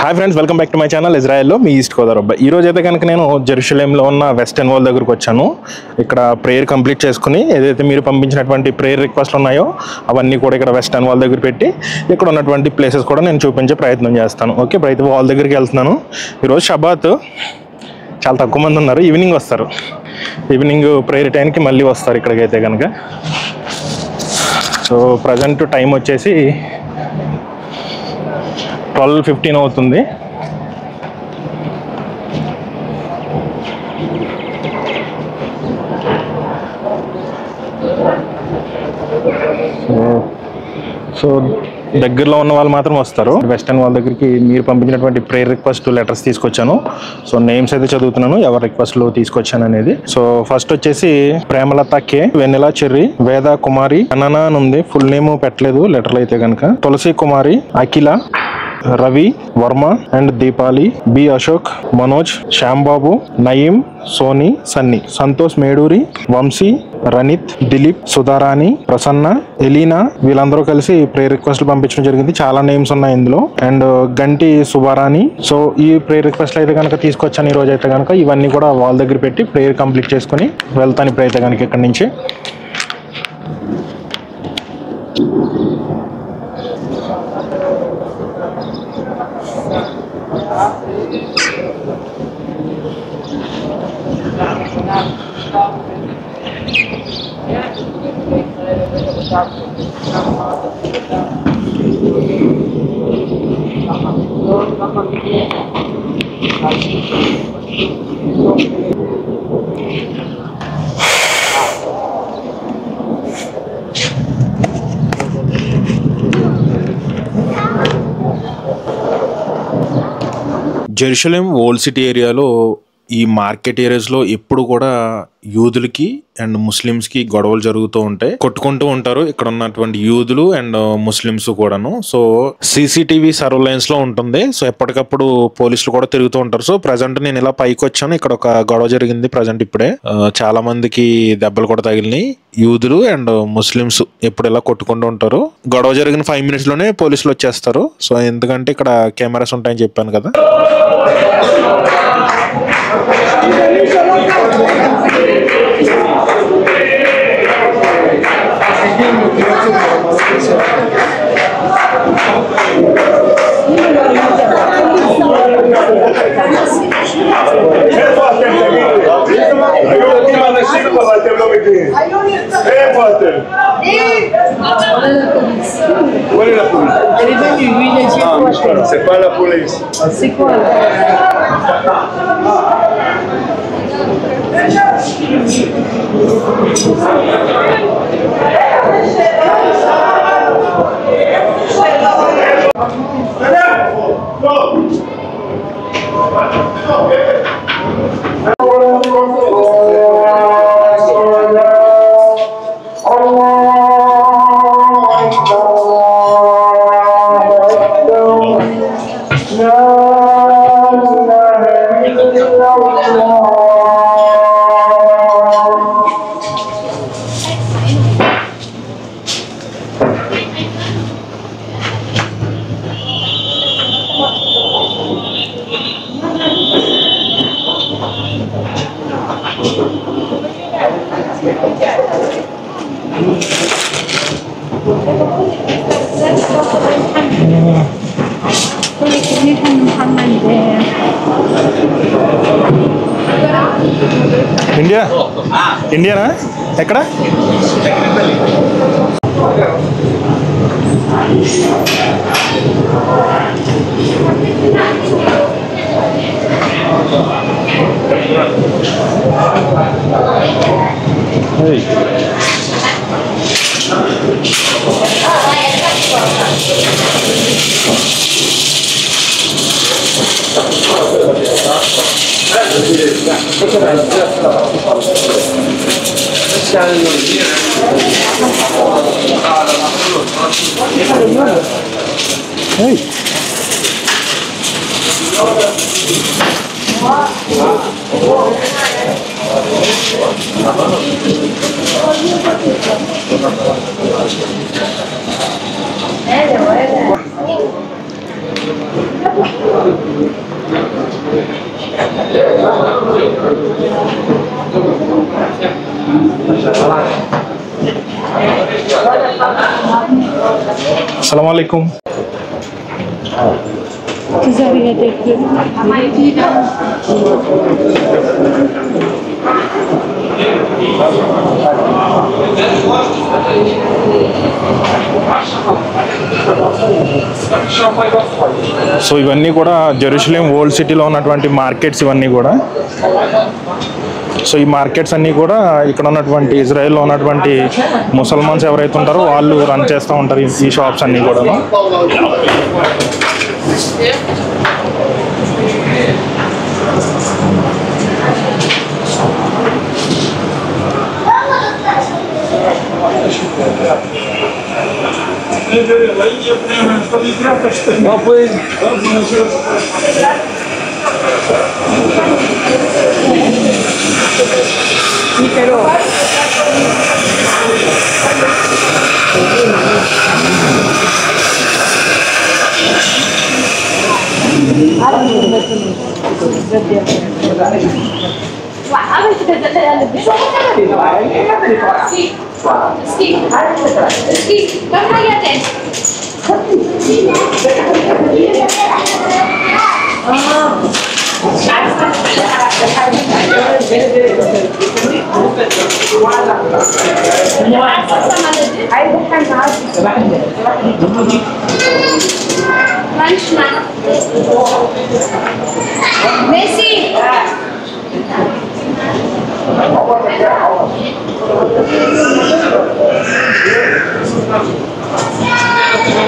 Hi friends, welcome back to my channel ఇజ్రాయెల్లో మీ East Godavari అబ్బాయి. ఈ రోజు అయితే కనుక నేను జెరూసలేంలో ఉన్న వెస్టర్న్ వాల్ దగ్గరకు వచ్చాను. ఇక్కడ ప్రేయర్ కంప్లీట్ చేసుకుని ఏదైతే మీరు పంపించినటువంటి ప్రేయర్ రిక్వెస్ట్లు ఉన్నాయో అవన్నీ కూడా ఇక్కడ వెస్టర్న్ వాల్ దగ్గర పెట్టి ఇక్కడ ఉన్నటువంటి ప్లేసెస్ కూడా నేను చూపించే ప్రయత్నం చేస్తాను. ఓకే, ఇప్పుడు వాల్ దగ్గరికి వెళ్తున్నాను. ఈరోజు షబాత్, చాలా తక్కువ మంది ఉన్నారు. ఈవినింగ్ వస్తారు, ఈవినింగ్ ప్రేయర్ టైంకి మళ్ళీ వస్తారు ఇక్కడికైతే కనుక. సో ప్రజెంట్ టైం వచ్చేసి 12:15 అవుతుంది. సో దగ్గరలో ఉన్న వాళ్ళు మాత్రం వస్తారు. వెస్టర్న్ వాల్ దగ్గరికి మీరు పంపించినటువంటి ప్రేయర్ రిక్వెస్ట్ లెటర్స్ తీసుకొచ్చాను. సో నేమ్స్ అయితే చదువుతున్నాను, ఎవరి రిక్వెస్ట్లు తీసుకొచ్చాను అనేది. సో ఫస్ట్ వచ్చేసి ప్రేమలత కే, వెన్నెల చెర్రి, వేద కుమారి, అననా అని ఉంది, ఫుల్ నేమ్ పెట్టలేదు లెటర్లు అయితే కనుక, తులసి కుమారి, అఖిల, రవి వర్మ అండ్ దీపాలి, బి అశోక్, మనోజ్, శ్యాంబాబు, నయీం, సోని, సన్నీ, సంతోష్ మేడూరి, వంశీ, రణిత్, దిలీప్, సుధారాణి, ప్రసన్న, ఎలీనా, వీళ్ళందరూ కలిసి ప్రేయర్ రిక్వెస్ట్లు పంపించడం జరిగింది. చాలా నేమ్స్ ఉన్నాయి ఇందులో. అండ్ గంటి సుబారాణి. సో ఈ ప్రేయర్ రిక్వెస్ట్లు అయితే కనుక తీసుకొచ్చాను ఈ రోజు అయితే కనుక. ఇవన్నీ కూడా వాళ్ళ దగ్గర పెట్టి ప్రేయర్ కంప్లీట్ చేసుకుని వెళ్తాను ఇప్పుడైతే కనుక ఇక్కడి నుంచి. జెరూసలేం ఓల్డ్ సిటీ ఏరియాలో, ఈ మార్కెట్ ఏరియాస్లో ఎప్పుడు కూడా యూదులకి అండ్ ముస్లిమ్స్కి గొడవలు జరుగుతూ ఉంటాయి, కొట్టుకుంటూ ఉంటారు ఇక్కడ ఉన్నటువంటి యూదులు అండ్ ముస్లిమ్స్ కూడాను. సో CCTV సర్వలైన్స్ లో ఉంటుంది. సో ఎప్పటికప్పుడు పోలీసులు కూడా తిరుగుతూ ఉంటారు. సో ప్రజెంట్ నేను ఇలా పైకి వచ్చాను, ఇక్కడ ఒక గొడవ జరిగింది ప్రజెంట్ ఇప్పుడే. చాలా మందికి దెబ్బలు కూడా తగిలినాయి. యూదులు అండ్ ముస్లిమ్స్ ఎప్పుడు ఇలా కొట్టుకుంటూ ఉంటారు. గొడవ జరిగిన 5 minutes లోనే పోలీసులు వచ్చేస్తారు. సో ఎందుకంటే ఇక్కడ కెమెరాస్ ఉంటాయని చెప్పాను కదా. C'est pas la police. C'est quoi là? محمد Indiana? ఎక్కడ? Assalamualaikum. సో ఇవన్నీ కూడా జెరూసలేం ఓల్డ్ సిటీలో ఉన్నటువంటి మార్కెట్స్ ఇవన్నీ కూడా. సో ఈ మార్కెట్స్ అన్నీ కూడా ఇక్కడ ఉన్నటువంటి ఇజ్రాయెల్లో ఉన్నటువంటి ముసల్మాన్స్ ఎవరైతే ఉంటారో వాళ్ళు రన్ చేస్తూ ఉంటారు ఈ షాప్స్ అన్నీ కూడా.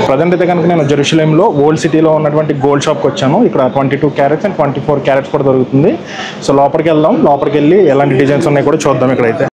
ప్రజెంట్ అయితే కనుక నేను జెరూసలేంలో ఓల్డ్ సిటీలో ఉన్నటువంటి గోల్డ్ షాప్కి వచ్చాను. ఇక్కడ 22 క్యారెట్స్ అండ్ 24 క్యారెట్స్ కూడా దొరుకుతుంది. సో లోపలికి వెళ్దాం, లోపలికి వెళ్ళి ఎలాంటి డిజైన్స్ ఉన్నాయి కూడా చూద్దాం ఇక్కడైతే.